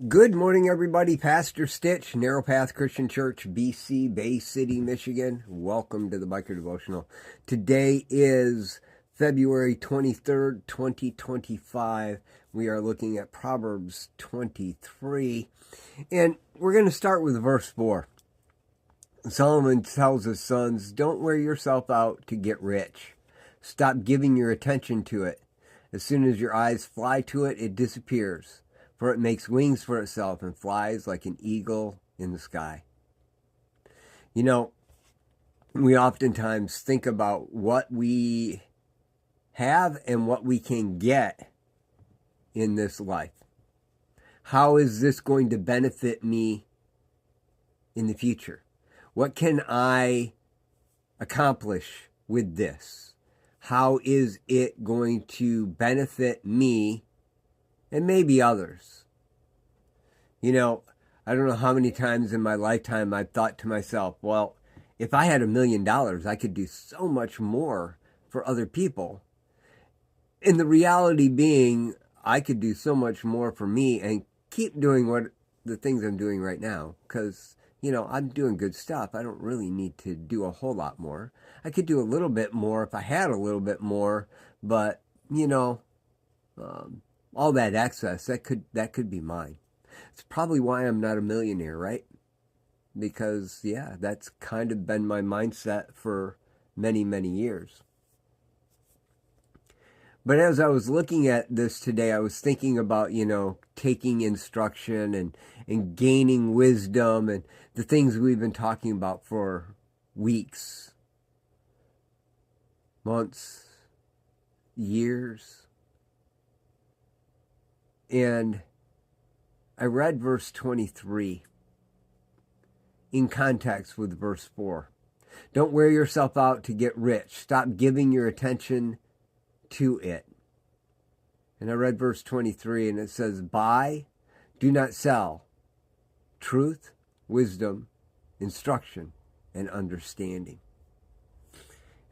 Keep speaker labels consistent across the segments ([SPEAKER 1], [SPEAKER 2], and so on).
[SPEAKER 1] Good morning, everybody. Pastor Stitch, Narrow Path Christian Church, BC, Bay City, Michigan. Welcome to the Biker Devotional. Today is February 23rd, 2025. We are looking at Proverbs 23, and we're going to start with verse 4. Solomon tells his sons, "Don't wear yourself out to get rich. Stop giving your attention to it. As soon as your eyes fly to it, it disappears. For it makes wings for itself and flies like an eagle in the sky." You know, we oftentimes think about what we have and what we can get in this life. How is this going to benefit me in the future? What can I accomplish with this? How is it going to benefit me and maybe others? You know, I don't know how many times in my lifetime I've thought to myself, well, if I had $1 million, I could do so much more for other people. And the reality being, I could do so much more for me and keep doing the things I'm doing right now. Because, I'm doing good stuff. I don't really need to do a whole lot more. I could do a little bit more if I had a little bit more. But, all that excess, that could be mine. It's probably why I'm not a millionaire, right? Because, that's kind of been my mindset for many, many years. But as I was looking at this today, I was thinking about, taking instruction and gaining wisdom and the things we've been talking about for weeks, months, years. And I read verse 23 in context with verse 4. Don't wear yourself out to get rich. Stop giving your attention to it. And I read verse 23 and it says, buy, do not sell, truth, wisdom, instruction, and understanding.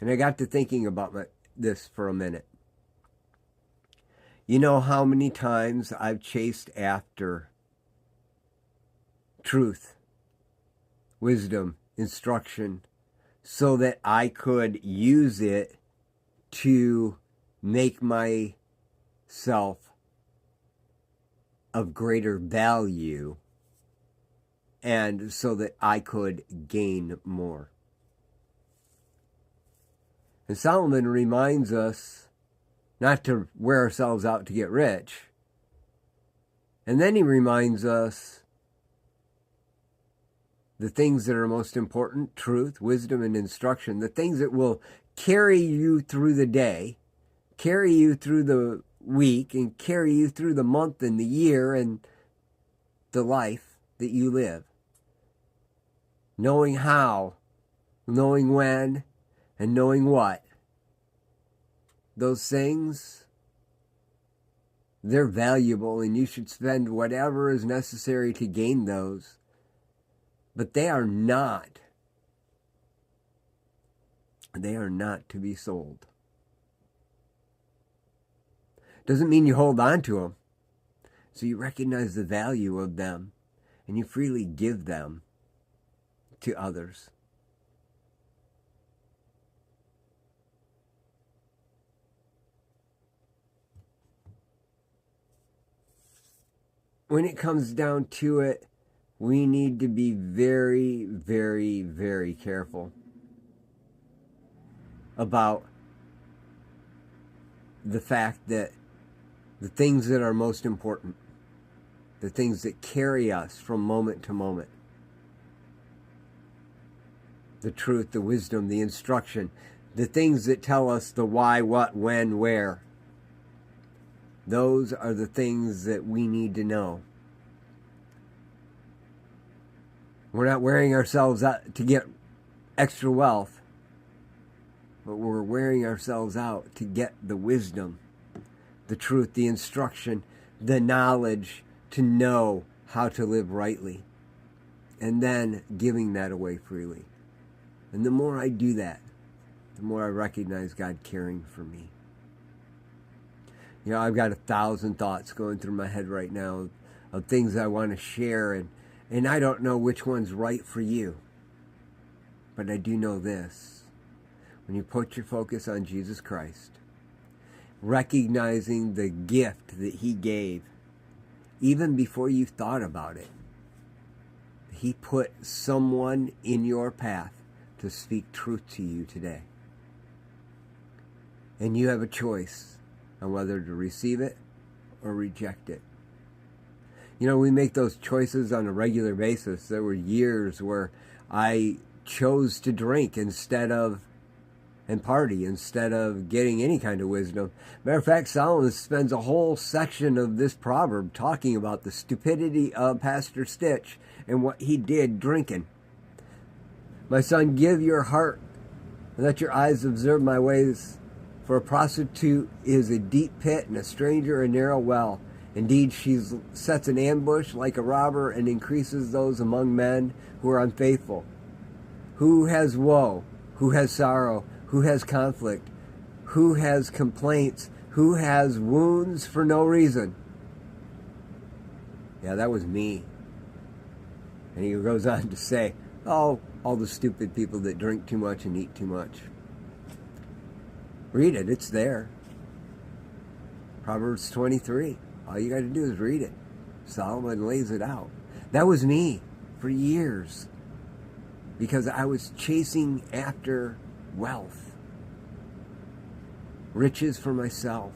[SPEAKER 1] And I got to thinking about this for a minute. You know how many times I've chased after truth, wisdom, instruction, so that I could use it to make myself of greater value and so that I could gain more. And Solomon reminds us not to wear ourselves out to get rich. And then he reminds us the things that are most important, truth, wisdom, and instruction, the things that will carry you through the day, carry you through the week, and carry you through the month and the year and the life that you live. Knowing how, knowing when, and knowing what. Those things, they're valuable and you should spend whatever is necessary to gain those. But they are not to be sold. Doesn't mean you hold on to them. So you recognize the value of them and you freely give them to others. When it comes down to it, we need to be very, very, very careful about the fact that the things that are most important, the things that carry us from moment to moment, the truth, the wisdom, the instruction, the things that tell us the why, what, when, where, those are the things that we need to know. We're not wearing ourselves out to get extra wealth, but we're wearing ourselves out to get the wisdom, the truth, the instruction, the knowledge to know how to live rightly, and then giving that away freely. And the more I do that, the more I recognize God caring for me. I've got 1,000 thoughts going through my head right now of things I want to share, and I don't know which one's right for you. But I do know this. When you put your focus on Jesus Christ, recognizing the gift that he gave, even before you thought about it, he put someone in your path to speak truth to you today. And you have a choice on whether to receive it or reject it. You know, we make those choices on a regular basis. There were years where I chose to drink and party instead of getting any kind of wisdom. Matter of fact, Solomon spends a whole section of this proverb talking about the stupidity of Pastor Stitch and what he did drinking. My son, give your heart and let your eyes observe my ways. For a prostitute is a deep pit and a stranger a narrow well. Indeed, she sets an ambush like a robber and increases those among men who are unfaithful. Who has woe? Who has sorrow? Who has conflict? Who has complaints? Who has wounds for no reason? Yeah, that was me. And he goes on to say, oh, all the stupid people that drink too much and eat too much. Read it. It's there. Proverbs 23. All you got to do is read it. Solomon lays it out. That was me for years because I was chasing after wealth, riches for myself.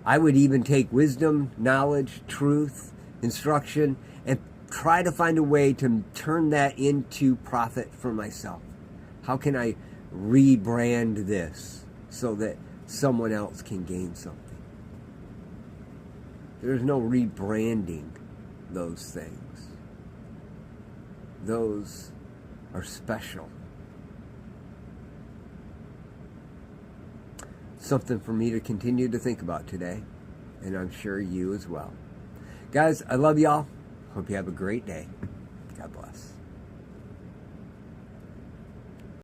[SPEAKER 1] I would even take wisdom, knowledge, truth, instruction, and try to find a way to turn that into profit for myself. How can I rebrand this so that someone else can gain something? There's no rebranding those things. Those are special. Something for me to continue to think about today, and I'm sure you as well. Guys, I love y'all. Hope you have a great day. God bless.